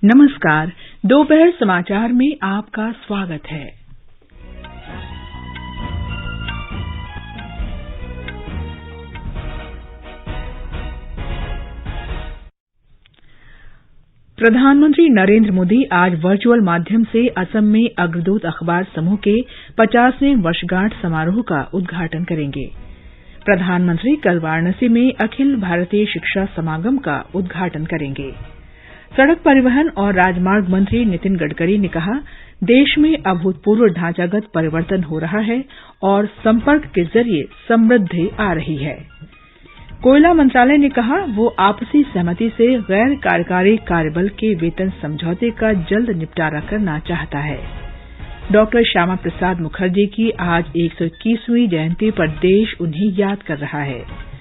नमस्कार। दोपहर समाचार में आपका स्वागत है। प्रधानमंत्री नरेंद्र मोदी आज वर्चुअल माध्यम से असम में अग्रदूत अखबार समूह के 50वें वर्षगांठ समारोह का उद्घाटन करेंगे। प्रधानमंत्री कल वाराणसी में अखिल भारतीय शिक्षा समागम का उद्घाटन करेंगे। सड़क परिवहन और राजमार्ग मंत्री नितिन गडकरी ने कहा, देश में अभूतपूर्व ढांचागत परिवर्तन हो रहा है और संपर्क के जरिए समृद्धि आ रही है। कोयला मंत्रालय ने कहा, वो आपसी सहमति से गैर कार्यकारी कार्यबल के वेतन समझौते का जल्द निपटारा करना चाहता है। डॉक्टर श्यामा प्रसाद मुखर्जी की आज 121वीं जयंती पर देश उन्हें याद कर रहा है।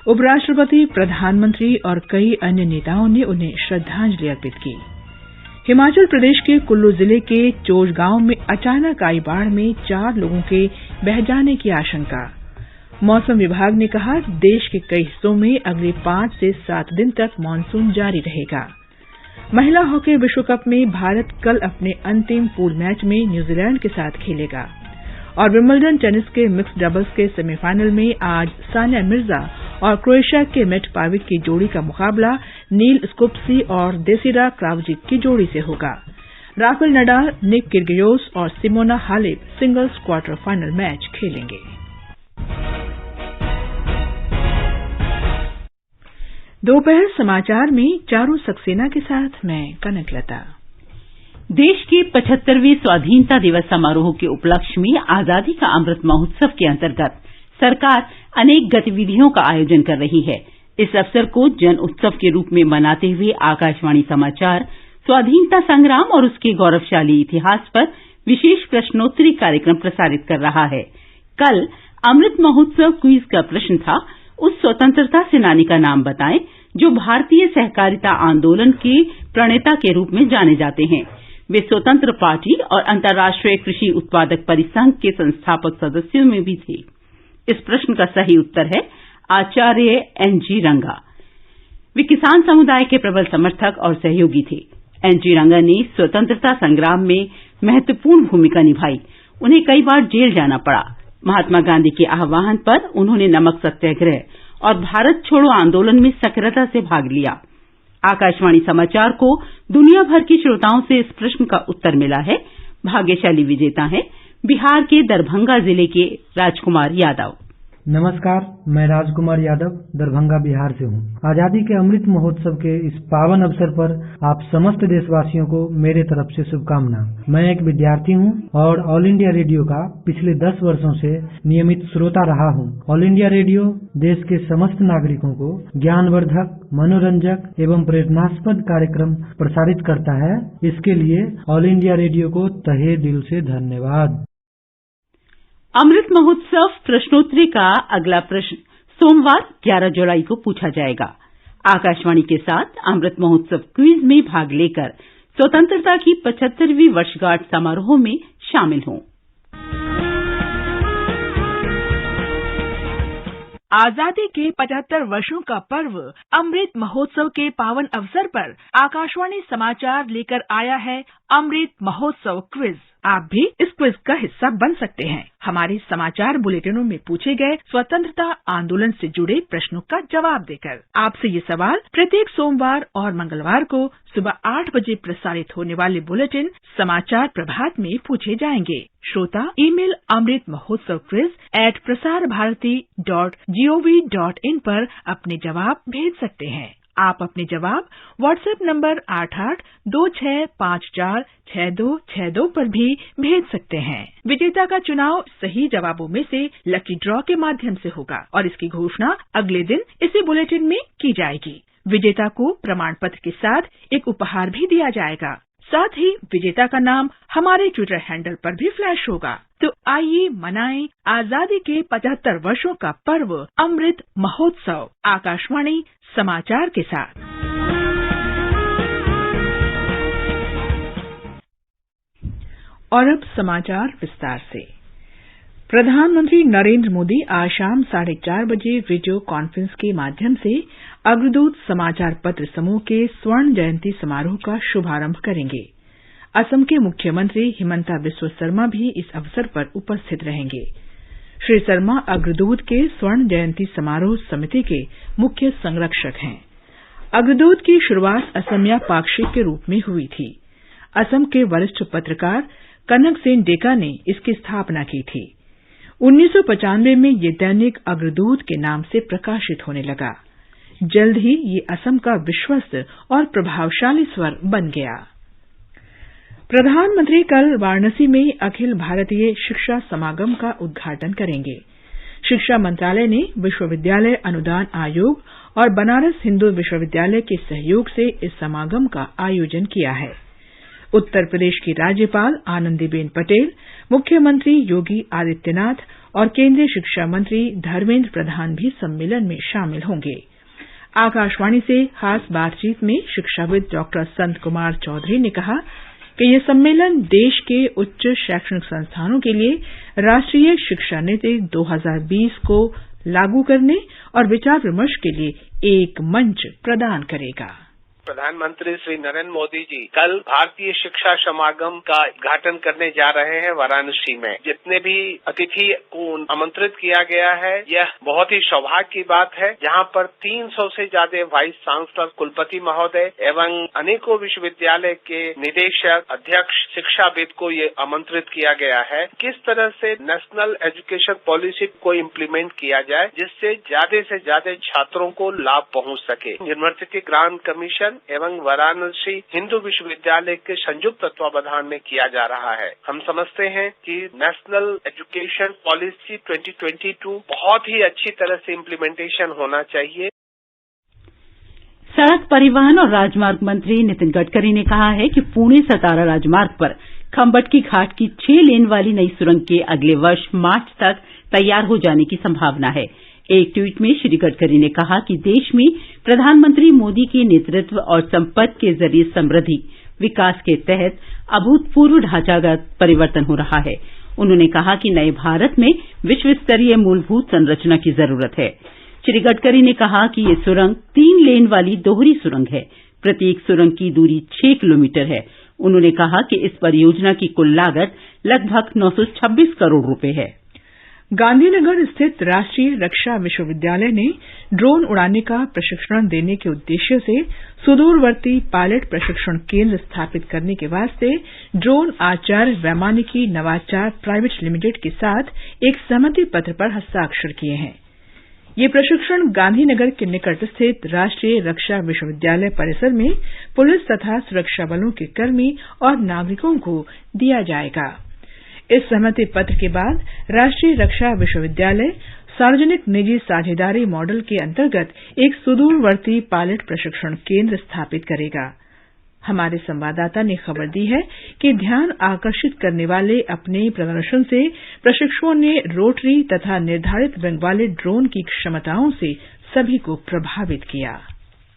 उपराष्ट्रपति, प्रधानमंत्री और कई अन्य नेताओं ने उन्हें श्रद्धांजलि अर्पित की। हिमाचल प्रदेश के कुल्लू जिले के चोज गांव में अचानक आई बाढ़ में 4 लोगों के बह जाने की आशंका। मौसम विभाग ने कहा, देश के कई हिस्सों में अगले 5 से 7 दिन तक मानसून जारी रहेगा। महिला हॉकी विश्व कप में भारत कल अपने अंतिम पूल मैच में न्यूजीलैंड के साथ खेलेगा। और विंबलडन टेनिस के मिक्स्ड डबल्स के सेमीफाइनल में आज सानिया मिर्जा और क्रोएशिया के मेट पाविक की जोड़ी का मुकाबला नील स्कोप्सी और देसिरा क्रावजिक की जोड़ी से होगा। राफेल नडाल, निक किर्गियोस और Simona Halep singles quarter final match खेलेंगे। दोपहर समाचार में चारू सक्सेना के साथ मैं कनकलता। देश के 75वें स्वाधीनता दिवस समारोह के उपलक्ष्य में आजादी का अमृत महोत्सव के अंतर्गत सरकार अनेक गतिविधियों का आयोजन कर रही है। इस अवसर को जन उत्सव के रूप में मनाते हुए आकाशवाणी समाचार स्वाधीनता संग्राम और उसके गौरवशाली इतिहास पर विशेष प्रश्नोत्तरी कार्यक्रम प्रसारित कर रहा है। कल अमृत महोत्सव क्विज का प्रश्न था, उस स्वतंत्रता सेनानी का नाम बताएं जो भारतीय सहकारिता आंदोलन के प्रणेता के रूप में जाने जाते हैं। वे स्वतंत्र पार्टी और अंतर्राष्ट्रीय कृषि उत्पादक परिसंघ के संस्थापक सदस्यों में भी थे। इस प्रश्न का सही उत्तर है आचार्य एनजी रंगा। वे किसान समुदाय के प्रबल समर्थक और सहयोगी थे। एनजी रंगा ने स्वतंत्रता संग्राम में महत्वपूर्ण भूमिका निभाई। उन्हें कई बार जेल जाना पड़ा। महात्मा गांधी के आह्वान पर उन्होंने नमक सत्याग्रह और भारत छोड़ो आंदोलन में सक्रियता से भाग लिया। आकाशवाणी समाचार को दुनिया भर के श्रोताओं से इस प्रश्न का उत्तर मिला है। भाग्यशाली विजेता हैं बिहार के दरभंगा जिले के राजकुमार यादव। नमस्कार, मैं राजकुमार यादव दरभंगा बिहार से हूँ। आजादी के अमृत महोत्सव के इस पावन अवसर पर आप समस्त देशवासियों को मेरे तरफ से शुभकामना। मैं एक विद्यार्थी हूँ और ऑल इंडिया रेडियो का पिछले 10 वर्षों से नियमित श्रोता रहा हूँ। ऑल इंडिया रेडियो देश के समस्त नागरिकों को ज्ञानवर्धक, मनोरंजक एवं प्रेरणास्पद कार्यक्रम प्रसारित करता है। इसके लिए ऑल इंडिया रेडियो को तहे दिल से धन्यवाद। अमृत महोत्सव प्रश्नोत्तरी का अगला प्रश्न सोमवार 11 जुलाई को पूछा जाएगा। आकाशवाणी के साथ अमृत महोत्सव क्विज में भाग लेकर स्वतंत्रता की 75वीं वर्षगांठ समारोह में शामिल हों। आजादी के 75 वर्षों का पर्व अमृत महोत्सव के पावन अवसर पर आकाशवाणी समाचार लेकर आया है अमृत महोत्सव क्विज। आप भी इस क्विज का हिस्सा बन सकते हैं। हमारे समाचार बुलेटिनों में पूछे गए स्वतंत्रता आंदोलन से जुड़े प्रश्नों का जवाब देकर। आपसे ये सवाल प्रत्येक सोमवार और मंगलवार को सुबह 8 बजे प्रसारित होने वाले बुलेटिन समाचार प्रभात में पूछे जाएंगे। श्रोता ईमेल अमृत महोत्सव quiz@prasarabharati.gov.in पर अपने जवाब भेज सकते हैं। आप अपने जवाब व्हाट्सएप नंबर 8826546262 पर भी भेज सकते हैं। विजेता का चुनाव सही जवाबों में से लकी ड्रॉ के माध्यम से होगा और इसकी घोषणा अगले दिन इसी बुलेटिन में की जाएगी। विजेता को प्रमाण पत्र के साथ एक उपहार भी दिया जाएगा। साथ ही विजेता का नाम हमारे ट्विटर हैंडल पर भी फ्लैश होगा। तो आइए मनाएं आजादी के 75 वर्षों का पर्व अमृत महोत्सव आकाशवाणी समाचार के साथ। और अब समाचार विस्तार से। प्रधानमंत्री नरेंद्र मोदी आज शाम 4:30 बजे वीडियो कॉन्फ्रेंस के माध्यम से अग्रदूत समाचार पत्र समूह के स्वर्ण जयंती समारोह का शुभारंभ करेंगे। असम के मुख्यमंत्री हिमंता बिस्वा शर्मा भी इस अवसर पर उपस्थित रहेंगे। श्री शर्मा अग्रदूत के स्वर्ण जयंती समारोह समिति के मुख्य संरक्षक हैं। अग्रदूत की शुरुआत असमिया पाक्षिक के रूप में हुई थी। असम के वरिष्ठ पत्रकार कनक सेन डेका ने इसकी स्थापना की थी। 1995 में ये दैनिक अग्रदूत के नाम से प्रकाशित होने लगा। जल्द ही ये असम का विश्वस्त और प्रभावशाली स्वर बन गया। प्रधानमंत्री कल वाराणसी में अखिल भारतीय शिक्षा समागम का उद्घाटन करेंगे। शिक्षा मंत्रालय ने विश्वविद्यालय अनुदान आयोग और बनारस हिंदू विश्वविद्यालय के सहयोग से इस समागम का आयोजन किया है। उत्तर प्रदेश की राज्यपाल आनंदीबेन पटेल, मुख्यमंत्री योगी आदित्यनाथ और केंद्रीय शिक्षा मंत्री धर्मेंद्र प्रधान भी सम्मेलन में शामिल होंगे। आकाशवाणी से खास बातचीत में शिक्षाविद डॉ संत कुमार चौधरी ने कहा कि यह सम्मेलन देश के उच्च शैक्षणिक संस्थानों के लिए राष्ट्रीय शिक्षा नीति 2020 को लागू करने और विचार विमर्श के लिए एक मंच प्रदान करेगा। प्रधानमंत्री श्री नरेंद्र मोदी जी कल भारतीय शिक्षा समागम का उद्घाटन करने जा रहे हैं वाराणसी में। जितने भी अतिथि को आमंत्रित किया गया है, यह बहुत ही सौभाग्य की बात है, जहां पर 300 से ज्यादा वाइस चांसलर, कुलपति महोदय एवं अनेकों विश्वविद्यालय के निदेशक, अध्यक्ष, शिक्षाविद को ये आमंत्रित किया गया है। किस तरह से नेशनल एजुकेशन पॉलिसी को इम्प्लीमेंट किया जाए जिससे ज्यादा से ज्यादा छात्रों को लाभ पहुंच सके। यूनिवर्सिटी ग्रांट कमीशन एवं वाराणसी हिंदू विश्वविद्यालय के संयुक्त तत्वावधान में किया जा रहा है। हम समझते हैं कि नेशनल एजुकेशन पॉलिसी 2022 बहुत ही अच्छी तरह से इम्प्लीमेंटेशन होना चाहिए। सड़क परिवहन और राजमार्ग मंत्री नितिन गडकरी ने कहा है कि पुणे सतारा राजमार्ग पर खम्बटकी घाट की 6 लेन वाली नई सुरंग के अगले वर्ष मार्च तक तैयार हो जाने की संभावना है। एक ट्वीट में श्री गडकरी ने कहा कि देश में प्रधानमंत्री मोदी के नेतृत्व और संपर्क के जरिए समृद्धि विकास के तहत अभूतपूर्व ढांचागत परिवर्तन हो रहा है। उन्होंने कहा कि नए भारत में विश्व स्तरीय मूलभूत संरचना की जरूरत है। श्री गडकरी ने कहा कि ये सुरंग 3 लेन वाली दोहरी सुरंग है। प्रत्येक सुरंग की दूरी 6 किलोमीटर है। उन्होंने कहा कि इस परियोजना की कुल लागत लगभग 926 करोड़ रुपए है। गांधीनगर स्थित राष्ट्रीय रक्षा विश्वविद्यालय ने ड्रोन उड़ाने का प्रशिक्षण देने के उद्देश्य से सुदूरवर्ती पायलट प्रशिक्षण केंद्र स्थापित करने के वास्ते ड्रोन आचार्य वैमानिकी नवाचार प्राइवेट लिमिटेड के साथ एक सहमति पत्र पर हस्ताक्षर किए हैं। ये प्रशिक्षण गांधीनगर के निकट स्थित राष्ट्रीय रक्षा विश्वविद्यालय परिसर में पुलिस तथा सुरक्षा बलों के कर्मी और नागरिकों को दिया जाएगा। इस सहमति पत्र के बाद राष्ट्रीय रक्षा विश्वविद्यालय सार्वजनिक निजी साझेदारी मॉडल के अंतर्गत एक सुदूरवर्ती पायलट प्रशिक्षण केंद्र स्थापित करेगा। हमारे संवाददाता ने खबर दी है कि ध्यान आकर्षित करने वाले अपने प्रदर्शन से प्रशिक्षुओं ने रोटरी तथा निर्धारित विंग वाले ड्रोन की क्षमताओं से सभी को प्रभावित किया।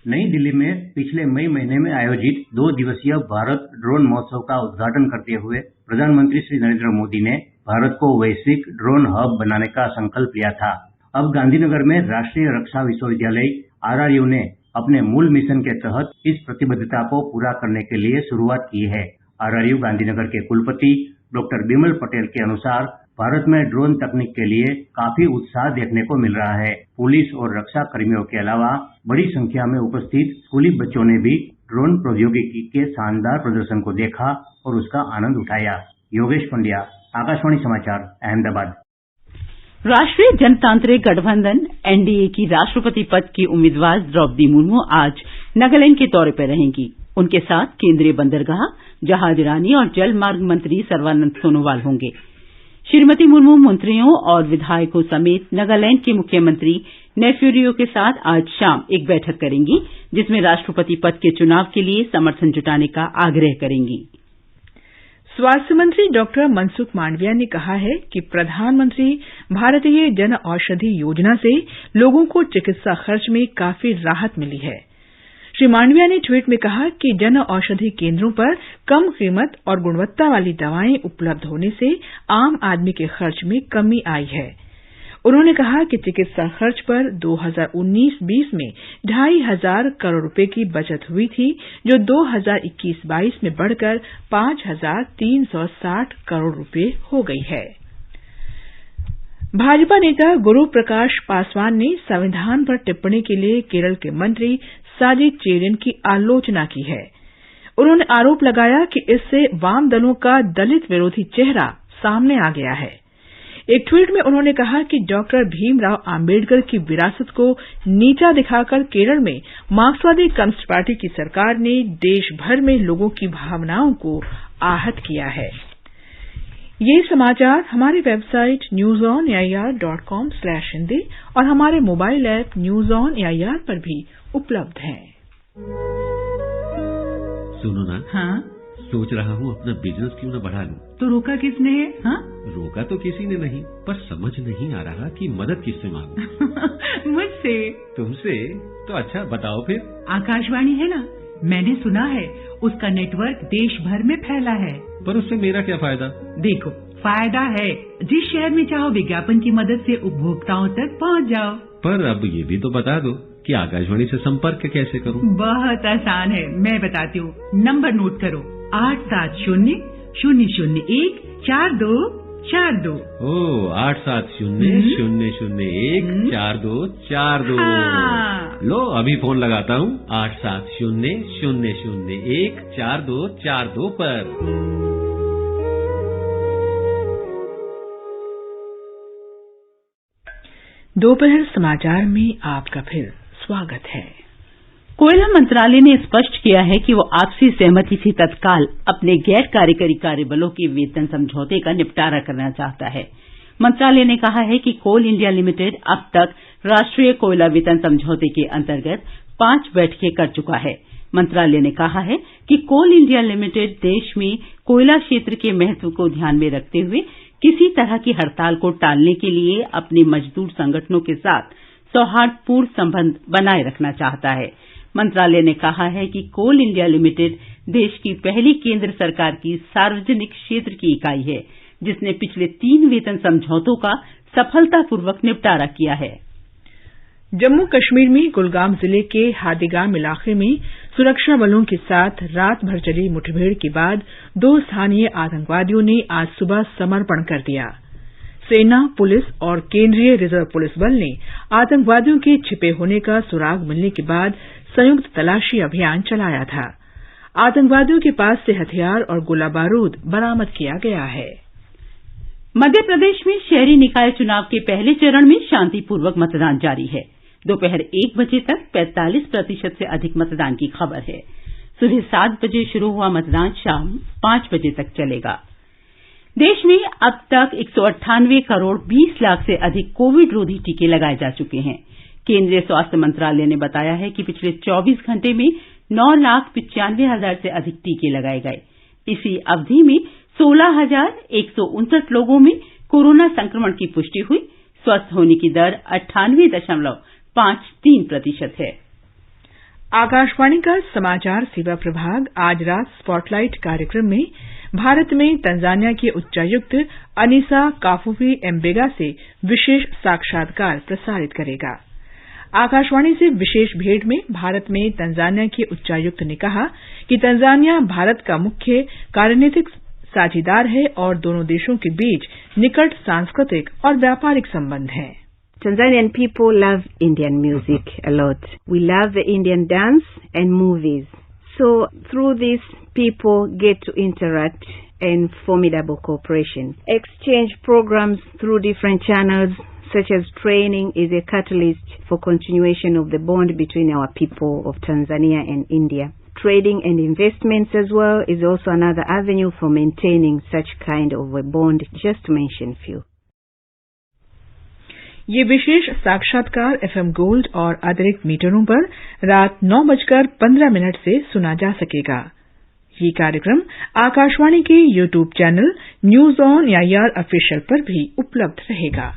नई दिल्ली में पिछले मई महीने में आयोजित 2 दिवसीय भारत ड्रोन महोत्सव का उद्घाटन करते हुए प्रधानमंत्री श्री नरेंद्र मोदी ने भारत को वैश्विक ड्रोन हब बनाने का संकल्प लिया था। अब गांधीनगर में राष्ट्रीय रक्षा विश्वविद्यालय RRU ने अपने मूल मिशन के तहत इस प्रतिबद्धता को पूरा करने के लिए शुरुआत की है। RRU गांधीनगर के कुलपति डॉक्टर बिमल पटेल के अनुसार भारत में ड्रोन तकनीक के लिए काफी उत्साह देखने को मिल रहा है। पुलिस और रक्षा कर्मियों के अलावा बड़ी संख्या में उपस्थित स्कूली बच्चों ने भी ड्रोन प्रौद्योगिकी के शानदार प्रदर्शन को देखा और उसका आनंद उठाया। योगेश पंड्या, आकाशवाणी समाचार, अहमदाबाद। राष्ट्रीय जनतांत्रिक गठबंधन NDA की राष्ट्रपति पद की उम्मीदवार द्रौपदी मुर्मू आज नागालैंड के दौरे पर रहेंगी। उनके साथ केंद्रीय बंदरगाह, जहाजरानी और जल मार्ग मंत्री सर्बानंद सोनोवाल होंगे। श्रीमती मुर्मू मंत्रियों और विधायकों समेत नागालैंड के मुख्यमंत्री नेफ्यूरियो के साथ आज शाम एक बैठक करेंगी, जिसमें राष्ट्रपति पद के चुनाव के लिए समर्थन जुटाने का आग्रह करेंगी। स्वास्थ्य मंत्री डॉक्टर मनसुख मांडविया ने कहा है कि प्रधानमंत्री भारतीय जन औषधि योजना से लोगों को चिकित्सा खर्च में काफी राहत मिली है। श्री मांडविया ने ट्वीट में कहा कि जन औषधि केंद्रों पर कम कीमत और गुणवत्ता वाली दवाएं उपलब्ध होने से आम आदमी के खर्च में कमी आई है। उन्होंने कहा कि चिकित्सा खर्च पर 2019-20 में 2,500 करोड़ रुपए की बचत हुई थी, जो 2021-22 में बढ़कर 5,360 करोड़ रुपए हो गई है। भाजपा नेता गुरु प्रकाश पासवान ने संविधान पर टिप्पणी के लिए केरल के मंत्री साजिद चेरिन की आलोचना की है। उन्होंने आरोप लगाया कि इससे वाम दलों का दलित विरोधी चेहरा सामने आ गया है। एक ट्वीट में उन्होंने कहा कि डॉक्टर भीमराव आम्बेडकर की विरासत को नीचा दिखाकर केरल में मार्क्सवादी कम्युनिस्ट पार्टी की सरकार ने देश भर में लोगों की भावनाओं को आहत किया है। ये समाचार हमारी वेबसाइट newsonair.com/hindi और हमारे mobile app news on AIR पर भी उपलब्ध हैं। सुनो ना, हाँ? सोच रहा हूँ अपना बिजनेस क्यों न बढ़ा लूं। तो रोका किसने है? हाँ? रोका तो किसी ने नहीं, पर समझ नहीं आ रहा कि मदद किससे मांगूं। मुझसे। तुमसे? तो अच्छा बताओ फिर। आकाशवाणी है ना, मैंने सुना है उसका नेटवर्क देश भर में फैला है। पर उससे मेरा क्या फायदा? देखो, फायदा है, जिस शहर में चाहो विज्ञापन की मदद से उपभोक्ताओं तक पहुंच जाओ। पर अब ये भी तो बता दो कि आकाशवाणी से संपर्क कैसे करूं? बहुत आसान है, मैं बताती हूँ। नंबर नोट करो, 870-001-4242। ओ 870-001-4242। लो अभी फोन लगाता हूँ 870-001-4242 पर। दोपहर समाचार में आपका फिर स्वागत है। कोयला मंत्रालय ने स्पष्ट किया है कि वो आपसी सहमति से तत्काल अपने गैर कार्यकारी कार्यबलों के वेतन समझौते का निपटारा करना चाहता है। मंत्रालय ने कहा है कि कोल इंडिया लिमिटेड अब तक राष्ट्रीय कोयला वेतन समझौते के अंतर्गत 5 बैठकें कर चुका है। मंत्रालय ने कहा है कि कोल इंडिया लिमिटेड देश में कोयला क्षेत्र के महत्व को ध्यान में रखते हुए किसी तरह की हड़ताल को टालने के लिए अपने मजदूर संगठनों के साथ सौहार्दपूर्ण संबंध बनाए रखना चाहता है। मंत्रालय ने कहा है कि कोल इंडिया लिमिटेड देश की पहली केंद्र सरकार की सार्वजनिक क्षेत्र की इकाई है, जिसने पिछले 3 वेतन समझौतों का सफलतापूर्वक निपटारा किया है। जम्मू कश्मीर में कुलगाम जिले के हादीगाम इलाके में सुरक्षा बलों के साथ रात भर चली मुठभेड़ के बाद 2 स्थानीय आतंकवादियों ने आज सुबह समर्पण कर दिया। सेना, पुलिस और केंद्रीय रिजर्व पुलिस बल ने आतंकवादियों के छिपे होने का सुराग मिलने के बाद संयुक्त तलाशी अभियान चलाया था। आतंकवादियों के पास से हथियार और गोला बारूद बरामद किया गया है। मध्य प्रदेश में शहरी निकाय चुनाव के पहले चरण में शांतिपूर्वक मतदान जारी है। दोपहर 1 बजे तक 45% से अधिक मतदान की खबर है। सुबह 7 बजे शुरू हुआ मतदान शाम 5 बजे तक चलेगा। देश में अब तक 198 करोड़ 20 लाख से अधिक कोविड रोधी टीके लगाए जा चुके हैं। केंद्रीय स्वास्थ्य मंत्रालय ने बताया है कि पिछले 24 घंटे में 9,95,000 से अधिक टीके लगाए गए। इसी अवधि में 16,159 लोगों में कोरोना संक्रमण की पुष्टि हुई। स्वस्थ होने की दर 98.53% है। आकाशवाणी का समाचार सेवा प्रभाग आज रात स्पॉटलाइट कार्यक्रम में भारत में तंजानिया के उच्चायुक्त अनीसा काफूफी एम्बेगा से विशेष साक्षात्कार प्रसारित करेगा। आकाशवाणी से विशेष भेंट में भारत में तंजानिया के उच्चायुक्त ने कहा कि तंजानिया भारत का मुख्य कार्यनीतिक साझीदार है और दोनों देशों के बीच निकट सांस्कृतिक और व्यापारिक संबंध हैं। Tanzanian people love Indian music a lot. We love the Indian dance and movies. So through this, people get to interact and formidable cooperation. Exchange programs through different channels, such as training, is a catalyst for continuation of the bond between our people of Tanzania and India. Trading and investments as well is also another avenue for maintaining such kind of a bond, just to mention few. ये विशेष साक्षात्कार FM gold और अतिरिक्त मीटरों पर रात 9:15 से सुना जा सकेगा। ये कार्यक्रम आकाशवाणी के YouTube channel news on AIR official पर भी उपलब्ध रहेगा।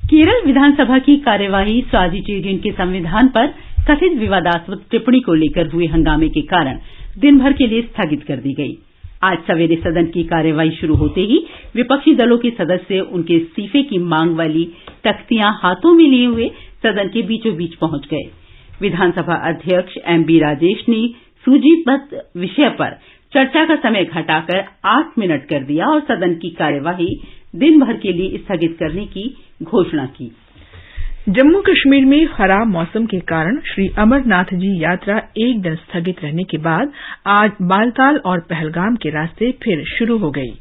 केरल विधानसभा की कार्यवाही स्वाजी चेरियन के संविधान पर कथित विवादास्पद टिप्पणी को लेकर हुए हंगामे के कारण दिन भर के लिए स्थगित कर दी गई। आज सवेरे सदन की कार्यवाही शुरू होते ही विपक्षी दलों के सदस्य उनके इस्तीफे की मांग वाली तख्तियां हाथों में लिए हुए सदन के बीचों बीच पहुंच गए। विधानसभा अध्यक्ष एमबी राजेश ने सूचीबद्ध विषय पर चर्चा का समय घटाकर 8 मिनट कर दिया और सदन की कार्यवाही दिन भर के लिए स्थगित करने की घोषणा की। जम्मू कश्मीर में खराब मौसम के कारण श्री अमरनाथ जी यात्रा एक दिन स्थगित रहने के बाद आज बालताल और पहलगाम के रास्ते फिर शुरू हो गई।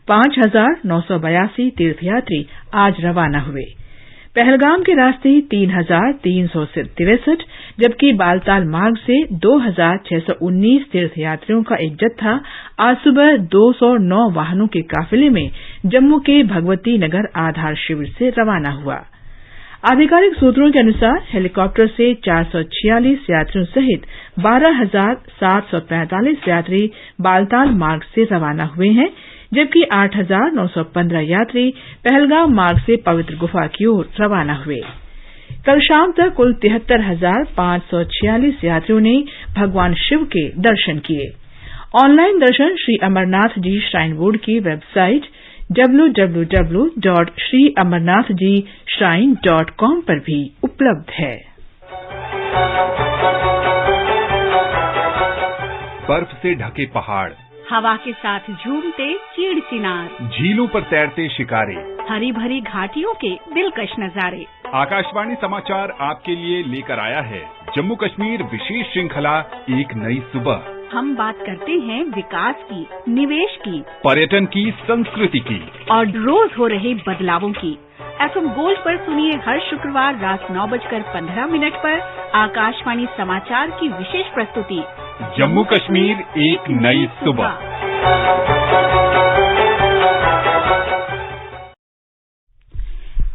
5,982 तीर्थयात्री आज रवाना हुए। पहलगाम के रास्ते 3,363, जबकि बालताल मार्ग से 2,619 तीर्थयात्रियों का एक जत्था आज सुबह 209 वाहनों के काफिले में जम्मू के भगवती नगर आधार शिविर से रवाना हुआ। आधिकारिक सूत्रों के अनुसार हेलीकॉप्टर से 446 यात्रियों सहित 12,745 यात्री बालताल मार्ग से रवाना हुए हैं, जबकि 8,915 यात्री पहलगाम मार्ग से पवित्र गुफा की ओर रवाना हुए। कल शाम तक कुल 73,546 यात्रियों ने भगवान शिव के दर्शन किए। ऑनलाइन दर्शन श्री अमरनाथ जी श्राइन बोर्ड की वेबसाइट www.sriamarnathjishrine.com पर भी उपलब्ध है। बर्फ से ढके पहाड़, हवा के साथ झूमते चीड़ चिनार, झीलों पर तैरते शिकारे, हरी भरी घाटियों के दिलकश नजारे। आकाशवाणी समाचार आपके लिए लेकर आया है जम्मू कश्मीर विशेष श्रृंखला एक नई सुबह। हम बात करते हैं विकास की, निवेश की, पर्यटन की, संस्कृति की और रोज हो रहे बदलावों की। FM गोल्ड पर सुनिए हर शुक्रवार रात 9:15 पर आकाशवाणी समाचार की विशेष प्रस्तुति जम्मू कश्मीर एक नई सुबह।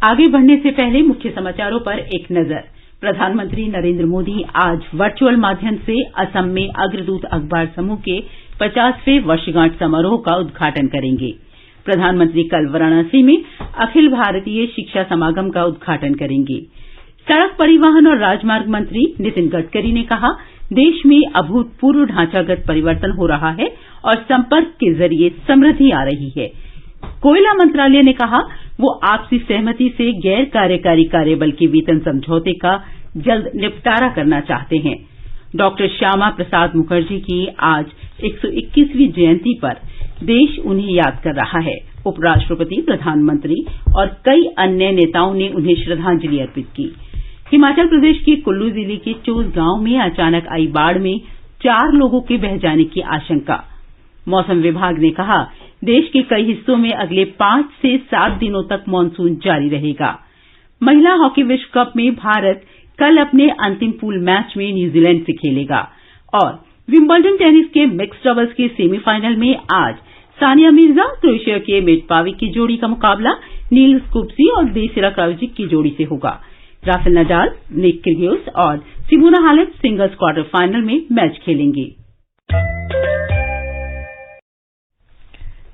आगे बढ़ने से पहले मुख्य समाचारों पर एक नजर। प्रधानमंत्री नरेंद्र मोदी आज वर्चुअल माध्यम से असम में अग्रदूत अखबार समूह के 50वें वर्षगांठ समारोह का उद्घाटन करेंगे। प्रधानमंत्री कल वाराणसी में अखिल भारतीय शिक्षा समागम का उद्घाटन करेंगे। सड़क परिवहन और राजमार्ग मंत्री नितिन गडकरी ने कहा, देश में अभूतपूर्व ढांचागत परिवर्तन हो रहा है और संपर्क के जरिए समृद्धि आ रही है। कोयला मंत्रालय ने कहा, वो आपसी सहमति से गैर कार्यकारी कार्यबल के वेतन समझौते का जल्द निपटारा करना चाहते हैं। डॉक्टर श्यामा प्रसाद मुखर्जी की आज 121वीं जयंती पर देश उन्हें याद कर रहा है। उपराष्ट्रपति, प्रधानमंत्री और कई अन्य नेताओं ने उन्हें श्रद्धांजलि अर्पित की। हिमाचल प्रदेश के कुल्लू जिले के चोस गांव में अचानक आई बाढ़ में 4 लोगों के बह जाने की आशंका। मौसम विभाग ने कहा, देश के कई हिस्सों में अगले 5 से 7 दिनों तक मानसून जारी रहेगा। महिला हॉकी विश्व कप में भारत कल अपने अंतिम पूल मैच में न्यूजीलैंड से खेलेगा। और विंबलडन टेनिस के मिक्स्ड डबल्स के सेमीफाइनल में आज सानिया मिर्जा क्रोएशिया के मेटपाविक की जोड़ी का मुकाबला नील स्कूप्सी और देसिरा क्राउजिक की जोड़ी से होगा। राफेल नडाल, निक किर्गियोस और Simona Halep singles quarter final में मैच खेलेंगे।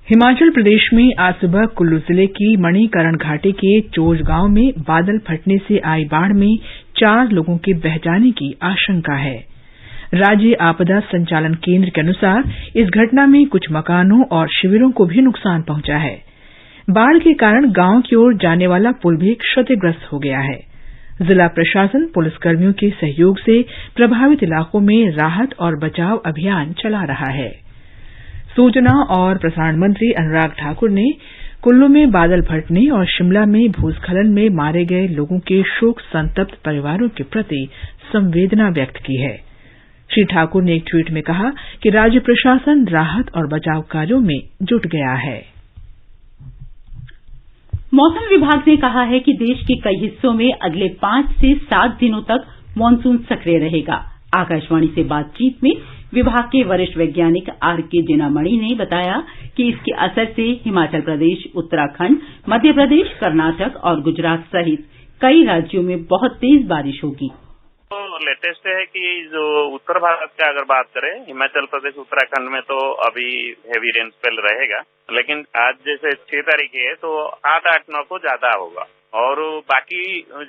हिमाचल प्रदेश में आज सुबह कुल्लू जिले की मणिकरण घाटी के चोज गांव में बादल फटने से आई बाढ़ में 4 लोगों के बह जाने की आशंका है। राज्य आपदा संचालन केंद्र के अनुसार इस घटना में कुछ मकानों और शिविरों को भी नुकसान पहुंचा है। बाढ़ के कारण गांव की ओर जाने वाला पुल भी क्षतिग्रस्त हो गया है। जिला प्रशासन पुलिसकर्मियों के सहयोग से प्रभावित इलाकों में राहत और बचाव अभियान चला रहा है। सूचना और प्रसारण मंत्री अनुराग ठाकुर ने कुल्लू में बादल फटने और शिमला में भूस्खलन में मारे गए लोगों के शोक संतप्त परिवारों के प्रति संवेदना व्यक्त की है। श्री ठाकुर ने एक ट्वीट में कहा कि राज्य प्रशासन राहत और बचाव कार्यों में जुट गया है। मौसम विभाग ने कहा है कि देश के कई हिस्सों में अगले 5 से 7 दिनों तक मानसून सक्रिय रहेगा। आकाशवाणी से बातचीत में विभाग के वरिष्ठ वैज्ञानिक आरके जिनामणि ने बताया कि इसके असर से हिमाचल प्रदेश, उत्तराखंड, मध्य प्रदेश, कर्नाटक और गुजरात सहित कई राज्यों में बहुत तेज बारिश होगी। तो लेटेस्ट है कि जो उत्तर भारत का अगर बात करें, हिमाचल प्रदेश, उत्तराखंड में तो अभी हेवी रेनफॉल रहेगा, लेकिन आज जैसे 6 तारीख है तो 8, 8, 9 को ज्यादा होगा। और बाकी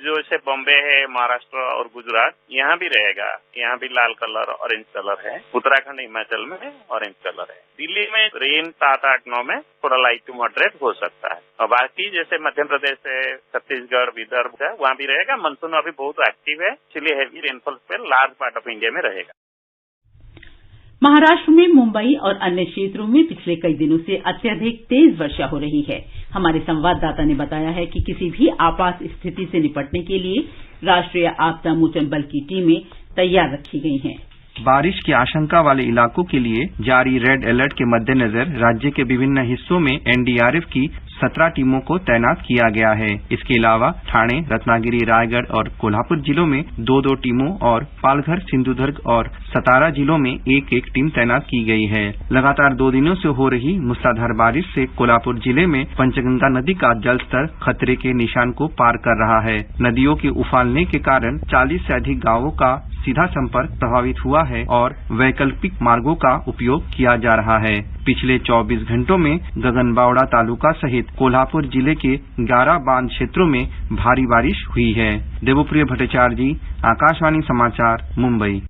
जो जैसे बॉम्बे है, महाराष्ट्र और गुजरात, यहाँ भी रहेगा। यहाँ भी लाल कलर, ऑरेंज कलर है। उत्तराखंड, हिमाचल में ऑरेंज कलर है। दिल्ली में रेन 7, 8, 9 में थोड़ा लाइट टू मॉडरेट हो सकता है। और बाकी जैसे मध्य प्रदेश है, छत्तीसगढ़, विदर्भ है, वहाँ भी रहेगा। मानसून अभी बहुत एक्टिव है, इसलिए हैवी रेनफॉल पे लार्ज पार्ट ऑफ इंडिया में रहेगा। महाराष्ट्र में मुंबई और अन्य क्षेत्रों में पिछले कई दिनों से अत्यधिक तेज वर्षा हो रही है। हमारे संवाददाता ने बताया है कि किसी भी आपात स्थिति से निपटने के लिए राष्ट्रीय आपदा मोचन बल की टीमें तैयार रखी गई हैं। बारिश की आशंका वाले इलाकों के लिए जारी रेड अलर्ट के मद्देनजर राज्य के विभिन्न हिस्सों में एनडीआरएफ की 17 टीमों को तैनात किया गया है। इसके अलावा ठाणे, रत्नागिरी, रायगढ़ और कोल्हापुर जिलों में 2-2 टीमों और पालघर, सिंधुदुर्ग और सतारा जिलों में 1-1 टीम तैनात की गई है। लगातार 2 दिनों से हो रही मूसलाधार बारिश से कोल्हापुर जिले में पंचगंगा नदी का जलस्तर खतरे के निशान को पार कर रहा है। नदियों के उफानने के कारण 40 से अधिक गांवों का सीधा संपर्क प्रभावित हुआ है और वैकल्पिक मार्गों का उपयोग किया जा रहा है। पिछले 24 घंटों में गगनबावड़ा तालुका सहित कोल्हापुर जिले के 11 बांध क्षेत्रों में भारी बारिश हुई है। देवप्रिय भट्टाचार्य जी, आकाशवाणी समाचार, मुंबई।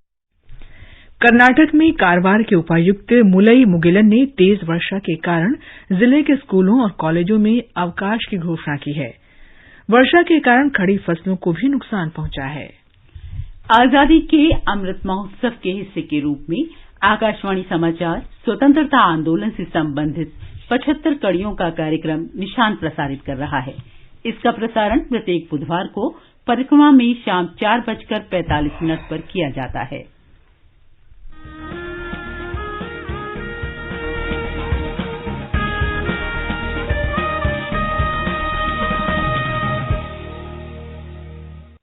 कर्नाटक में कारवार के उपायुक्त मुलई मुगिलन ने तेज वर्षा के कारण जिले के स्कूलों और कॉलेजों में अवकाश की घोषणा की है। वर्षा के कारण खड़ी फसलों को भी नुकसान पहुंचा है। आजादी के अमृत महोत्सव के हिस्से के रूप में आकाशवाणी समाचार स्वतंत्रता आंदोलन से संबंधित 75 कड़ियों का कार्यक्रम निशान प्रसारित कर रहा है। इसका प्रसारण प्रत्येक बुधवार को परिक्रमा में शाम 4:45 पर किया जाता है।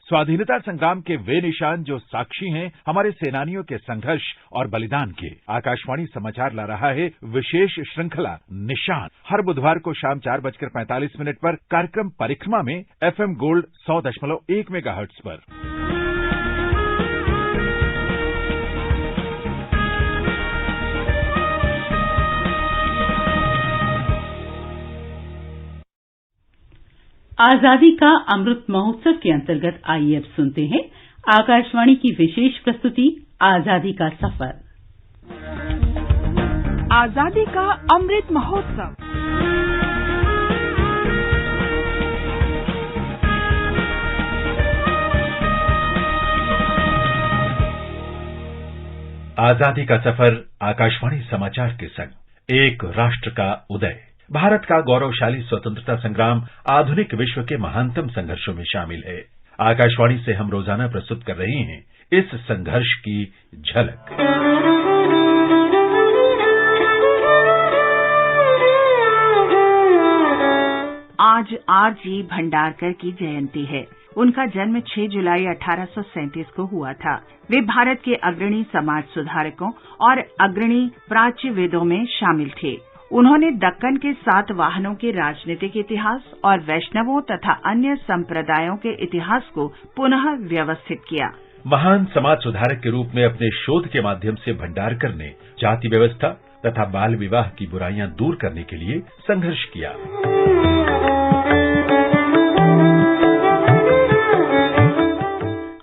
स्वाधीनता संग्राम के वे निशान जो साक्षी हैं हमारे सेनानियों के संघर्ष और बलिदान के। आकाशवाणी समाचार ला रहा है विशेष श्रृंखला निशान। हर बुधवार को शाम 4:45 पर कार्यक्रम परिक्रमा में FM गोल्ड 100.1 मेगाहर्ट्ज पर। आजादी का अमृत महोत्सव के अंतर्गत आइए अब सुनते हैं आकाशवाणी की विशेष प्रस्तुति आजादी का सफर। आजादी का अमृत महोत्सव। आजादी का सफर आकाशवाणी समाचार के संग एक राष्ट्र का उदय। भारत का गौरवशाली स्वतंत्रता संग्राम आधुनिक विश्व के महानतम संघर्षों में शामिल है। आकाशवाणी से हम रोजाना प्रस्तुत कर रहे हैं इस संघर्ष की झलक। आज आर.जी. भंडारकर की जयंती है। उनका जन्म 6 जुलाई 1837 को हुआ था। वे भारत के अग्रणी समाज सुधारकों और अग्रणी प्राच्यविदों में शामिल थे। उन्होंने दक्कन के 7 वाहनों के राजनीतिक इतिहास और वैष्णवों तथा अन्य संप्रदायों के इतिहास को पुनः व्यवस्थित किया। महान समाज सुधारक के रूप में अपने शोध के माध्यम से भंडारकर ने जाति व्यवस्था तथा बाल विवाह की बुराइयां दूर करने के लिए संघर्ष किया।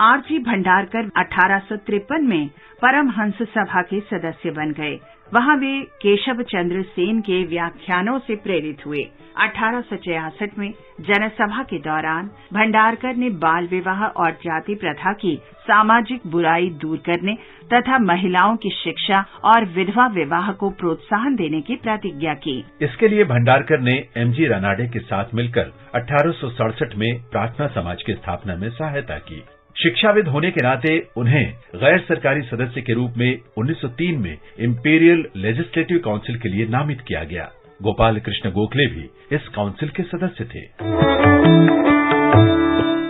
आर.जी. भंडारकर 1853 में परमहंस सभा के सदस्य बन गए। वहां वे केशव चंद्र सेन के व्याख्यानों से प्रेरित हुए। 1866 में जनसभा के दौरान भंडारकर ने बाल विवाह और जाति प्रथा की सामाजिक बुराई दूर करने तथा महिलाओं की शिक्षा और विधवा विवाह को प्रोत्साहन देने की प्रतिज्ञा की। इसके लिए भंडारकर ने एम.जी. रानाडे के साथ मिलकर 1867 में प्रार्थना समाज की स्थापना में सहायता की। शिक्षाविद होने के नाते उन्हें गैर सरकारी सदस्य के रूप में 1903 में इंपीरियल लेजिस्लेटिव काउंसिल के लिए नामित किया गया। गोपाल कृष्ण गोखले भी इस काउंसिल के सदस्य थे।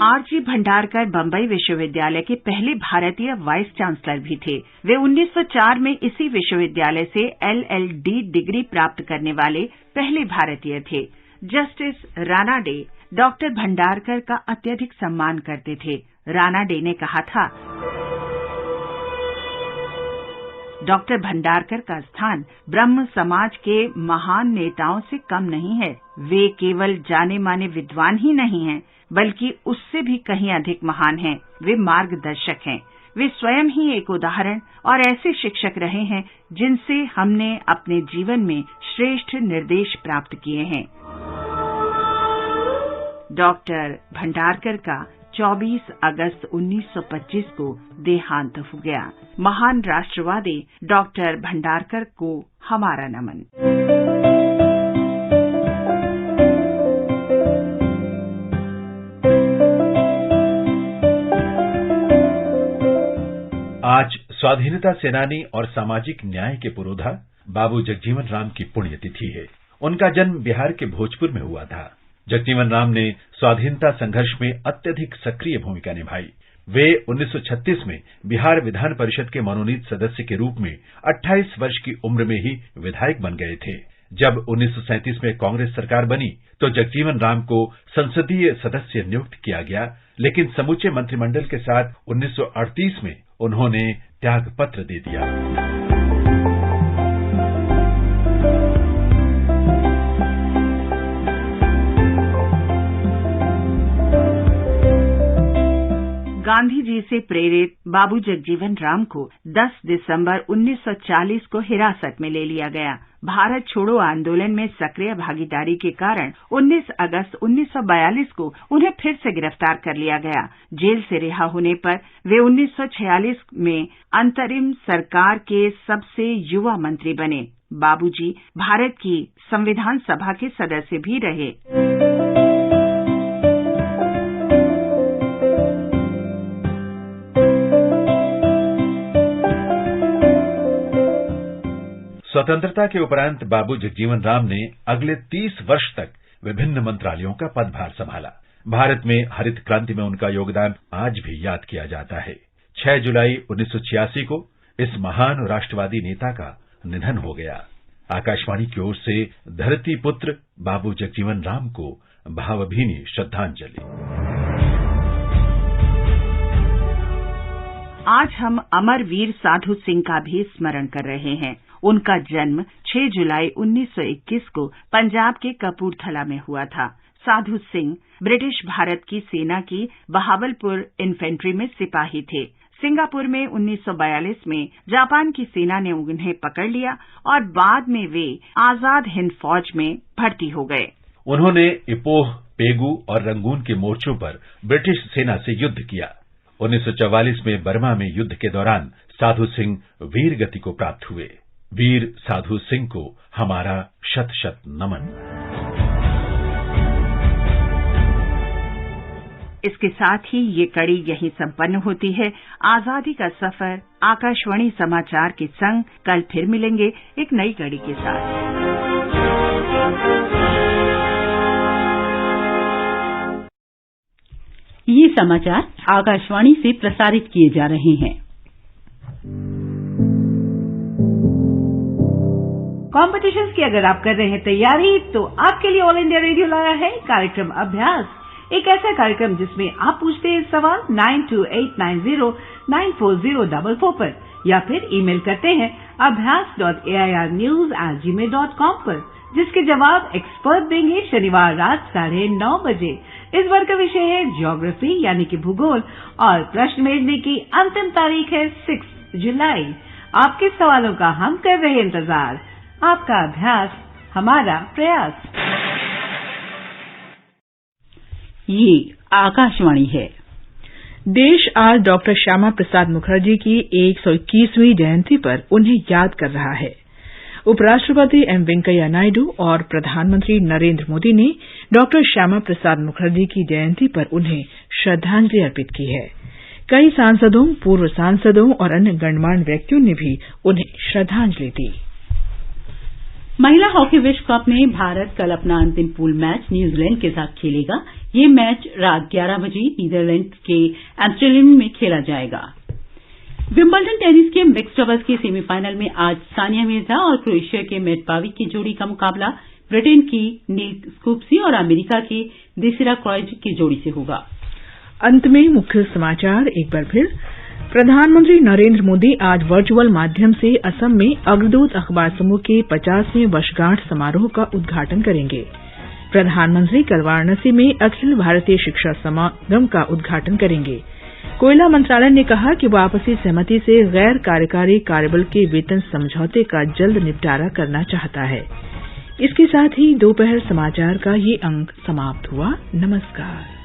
आर.जी. भंडारकर बंबई विश्वविद्यालय के पहले भारतीय वाइस चांसलर भी थे। वे 1904 में इसी विश्वविद्यालय से LL.D. डिग्री प्राप्त करने वाले पहले भारतीय थे। जस्टिस रानाडे डॉक्टर भंडारकर का अत्यधिक सम्मान करते थे। रानाडे ने कहा था, डॉक्टर भंडारकर का स्थान ब्रह्म समाज के महान नेताओं से कम नहीं है। वे केवल जाने माने विद्वान ही नहीं हैं, बल्कि उससे भी कहीं अधिक महान हैं। वे मार्गदर्शक हैं। वे स्वयं ही एक उदाहरण और ऐसे शिक्षक रहे हैं जिनसे हमने अपने जीवन में श्रेष्ठ निर्देश प्राप्त किए हैं। डॉक्टर भंडारकर का 24 अगस्त 1925 को देहांत हो गया। महान राष्ट्रवादी डॉक्टर भंडारकर को हमारा नमन। आज स्वाधीनता सेनानी और सामाजिक न्याय के पुरोधा बाबू जगजीवन राम की पुण्यतिथि है। उनका जन्म बिहार के भोजपुर में हुआ था। जगजीवन राम ने स्वाधीनता संघर्ष में अत्यधिक सक्रिय भूमिका निभाई। वे 1936 में बिहार विधान परिषद के मनोनीत सदस्य के रूप में 28 वर्ष की उम्र में ही विधायक बन गए थे। जब 1937 में कांग्रेस सरकार बनी तो जगजीवन राम को संसदीय सदस्य नियुक्त किया गया, लेकिन समूचे मंत्रिमंडल के साथ 1938 में उन्होंने त्याग पत्र दे दिया। गांधी जी से प्रेरित बाबू जगजीवन राम को 10 दिसंबर 1940 को हिरासत में ले लिया गया। भारत छोड़ो आंदोलन में सक्रिय भागीदारी के कारण 19 अगस्त 1942 को उन्हें फिर से गिरफ्तार कर लिया गया। जेल से रिहा होने पर वे 1946 में अंतरिम सरकार के सबसे युवा मंत्री बने। बाबूजी भारत की संविधान सभा के सदस्य भी रहे। स्वतंत्रता के उपरांत बाबू जगजीवन राम ने अगले 30 वर्ष तक विभिन्न मंत्रालयों का पदभार संभाला। भारत में हरित क्रांति में उनका योगदान आज भी याद किया जाता है। 6 जुलाई 1986 को इस महान राष्ट्रवादी नेता का निधन हो गया। आकाशवाणी की ओर से धरती पुत्र बाबू जगजीवन राम को भावभीनी श्रद्धांजलि। आज हम अमर वीर साधु सिंह का भी स्मरण कर रहे हैं। उनका जन्म 6 जुलाई 1921 को पंजाब के कपूरथला में हुआ था। साधु सिंह ब्रिटिश भारत की सेना की बहावलपुर इन्फेंट्री में सिपाही थे। सिंगापुर में 1942 में जापान की सेना ने उन्हें पकड़ लिया और बाद में वे आजाद हिंद फौज में भर्ती हो गए। उन्होंने इपोह, पेगू और रंगून के मोर्चों पर ब्रिटिश सेना से युद्ध किया। 1944 में बर्मा में युद्ध के दौरान साधु सिंह वीर गति को प्राप्त हुए। वीर साधु सिंह को हमारा शत शत नमन। इसके साथ ही ये कड़ी यहीं संपन्न होती है। आजादी का सफर आकाशवाणी समाचार के संग कल फिर मिलेंगे एक नई कड़ी के साथ। ये समाचार आकाशवाणी से प्रसारित किए जा रहे हैं। कॉम्पिटिशन्स की अगर आप कर रहे हैं तैयारी, तो आपके लिए ऑल इंडिया रेडियो लाया है कार्यक्रम अभ्यास। एक ऐसा कार्यक्रम जिसमें आप पूछते हैं सवाल 9289094044 पर या फिर ईमेल करते हैं abhyas.airnews@gmail.com पर, जिसके जवाब एक्सपर्ट देंगे शनिवार रात 9:30 बजे। इस बार का विषय है ज्योग्राफी यानी कि भूगोल और प्रश्न भेजने की अंतिम तारीख है 6 जुलाई। आपके सवालों का हम कर रहे इंतजार। आपका अभ्यास हमारा प्रयास। ये आकाशवाणी है। देश आज डॉक्टर श्यामा प्रसाद मुखर्जी की 121वीं जयंती पर उन्हें याद कर रहा है। उपराष्ट्रपति एम वेंकैया नायडू और प्रधानमंत्री नरेंद्र मोदी ने डॉक्टर श्यामा प्रसाद मुखर्जी की जयंती पर उन्हें श्रद्धांजलि अर्पित की है। कई सांसदों, पूर्व सांसदों और अन्य गणमान्य व्यक्तियों ने भी उन्हें श्रद्धांजलि दी। महिला हॉकी विश्व कप में भारत कल अपना अंतिम पूल मैच न्यूजीलैंड के साथ खेलेगा। ये मैच रात 11 बजे नीदरलैंड के एम्स्टर्डम में खेला जाएगा। विंबलडन टेनिस के मिक्स्ड डबल्स के सेमीफाइनल में आज सानिया मिर्जा और क्रोएशिया के मेटपाविक की जोड़ी का मुकाबला ब्रिटेन की नील स्कूप्सी और अमेरिका की देसिरा क्रॉइज की जोड़ी से होगा। अंत में मुख्य समाचार एक बार फिर। प्रधानमंत्री नरेंद्र मोदी आज वर्चुअल माध्यम से असम में अग्रदूत अखबार समूह के 50वें वर्षगांठ समारोह का उद्घाटन करेंगे। प्रधानमंत्री कल वाराणसी में अखिल भारतीय शिक्षा समागम का उद्घाटन करेंगे। कोयला मंत्रालय ने कहा कि वह आपसी सहमति से गैर कार्यकारी कार्यबल के वेतन समझौते का जल्द निपटारा करना चाहता है। इसके साथ ही दोपहर समाचार का ये अंक समाप्त हुआ। नमस्कार।